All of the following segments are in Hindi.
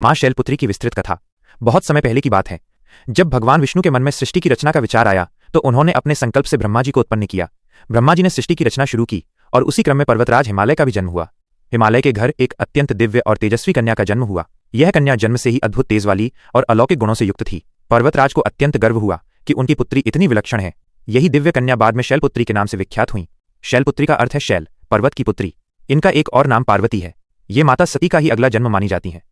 माँ शैलपुत्री की विस्तृत कथा। बहुत समय पहले की बात है, जब भगवान विष्णु के मन में सृष्टि की रचना का विचार आया तो उन्होंने अपने संकल्प से ब्रह्मा जी को उत्पन्न किया। ब्रह्मा जी ने सृष्टि की रचना शुरू की और उसी क्रम में पर्वतराज हिमालय का भी जन्म हुआ। हिमालय के घर एक अत्यंत दिव्य और तेजस्वी कन्या का जन्म हुआ। यह कन्या जन्म से ही अद्भुत तेज वाली और अलौकिक गुणों से युक्त थी। पर्वतराज को अत्यंत गर्व हुआ कि उनकी पुत्री इतनी विलक्षण है। यही दिव्य कन्या बाद में शैलपुत्री के नाम से विख्यात हुई। शैलपुत्री का अर्थ है शैल, पर्वत की पुत्री। इनका एक और नाम पार्वती है। ये माता सती का ही अगला जन्म मानी जाती हैं।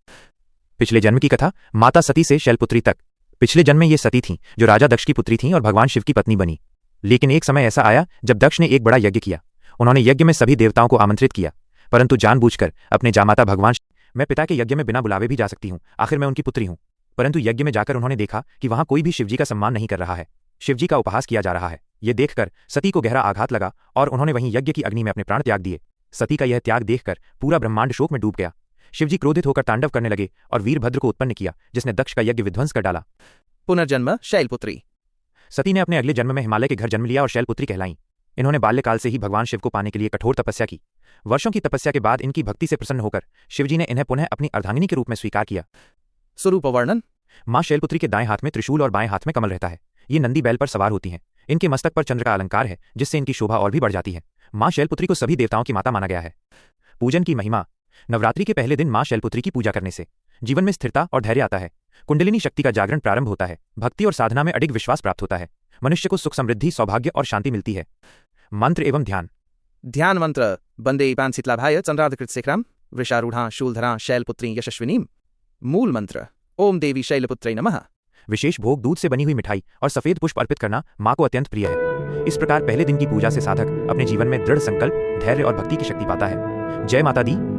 पिछले जन्म की कथा। माता सती से शैलपुत्री तक। पिछले जन्म में ये सती थीं जो राजा दक्ष की पुत्री थीं और भगवान शिव की पत्नी बनी। लेकिन एक समय ऐसा आया जब दक्ष ने एक बड़ा यज्ञ किया। उन्होंने यज्ञ में सभी देवताओं को आमंत्रित किया, परंतु जानबूझकर अपने जामाता भगवान मैं पिता के यज्ञ में बिना बुलावे भी जा सकती हूँ, आखिर मैं उनकी पुत्री हूँ। परंतु यज्ञ में जाकर उन्होंने देखा कि वहां कोई भी शिवजी का सम्मान नहीं कर रहा है, शिवजी का उपहास किया जा रहा है। ये देखकर सती को गहरा आघात लगा और उन्होंने वहीं यज्ञ की अग्नि में अपने प्राण त्याग दिए। सती का यह त्याग देखकर पूरा ब्रह्मांड शोक में डूब गया। शिवजी क्रोधित होकर तांडव करने लगे और वीरभद्र को उत्पन्न किया, जिसने दक्ष का यज्ञ विध्वंस कर डाला। पुनर्जन्म शैलपुत्री। सती ने अपने अगले जन्म में हिमालय के घर जन्म लिया और शैलपुत्री कहलाई। इन्होंने बाल्यकाल से ही भगवान शिव को पाने के लिए कठोर तपस्या की। वर्षों की तपस्या के बाद इनकी भक्ति से प्रसन्न होकर शिवजी ने इन्हें पुनः अपनी अर्धांगिनी के रूप में स्वीकार किया। स्वरूप वर्णन। माँ शैलपुत्री के दाएं हाथ में त्रिशूल और बाएं हाथ में कमल रहता है। ये नंदी बैल पर सवार होती हैं। इनके मस्तक पर चंद्र का अलंकार है, जिससे इनकी शोभा और भी बढ़ जाती है। माँ शैलपुत्री को सभी देवताओं की माता माना गया है। पूजन की महिमा। नवरात्रि के पहले दिन माँ शैलपुत्री की पूजा करने से जीवन में स्थिरता और धैर्य आता है। कुंडलिनी शक्ति का जागरण प्रारंभ होता है। भक्ति और साधना में अडिग विश्वास प्राप्त होता है। मनुष्य को सुख समृद्धि, सौभाग्य और शांति मिलती है। मंत्र एवं ध्यान। ध्यान मंत्र। वंदे पांसितलाभाय चंद्राधिकृत शेखराम वृषारूढ़ा शूलधरा शैलपुत्री यशस्विनीम। मूल मंत्र। ओम देवी शैलपुत्रै नमः। विशेष भोग दूध से बनी हुई मिठाई और सफेद पुष्प अर्पित करना माँ को अत्यंत प्रिय है। इस प्रकार पहले दिन की पूजा से साधक अपने जीवन में दृढ़ संकल्प, धैर्य और भक्ति की शक्ति पाता है। जय माता दी।